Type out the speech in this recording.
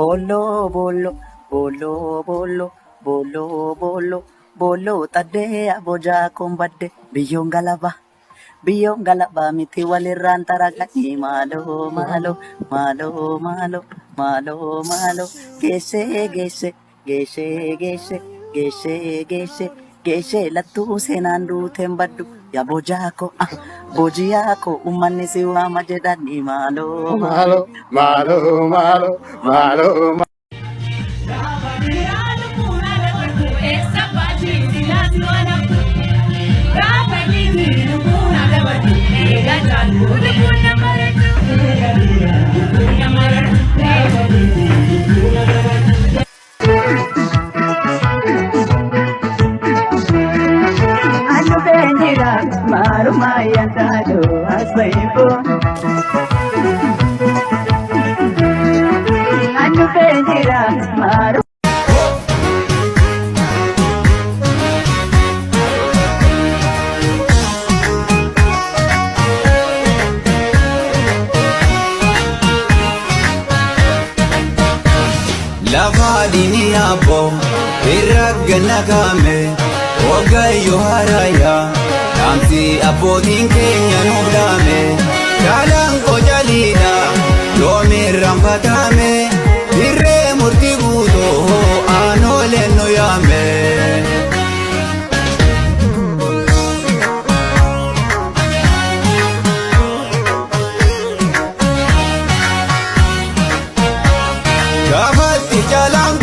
बोलो बोलो बोलो बोलो बोलो बोलो बोलो tadde aboja kombadde biyyoon galaba miti walirraan taraqanii maaloo geessee geessee lattuu seenaan duuteen baddu yaa boojiyaa koo ummanni si waama jedhanii Malo, malo, malo, malo. Anu benjira maru mayantado asbaibo Anu benjira maru Lafadini abo irragana kame ogayo haraya namsi abotin kenya nubdame jalan ko jalida domi rambatame irre murti gudo anole no yame Gafati jalan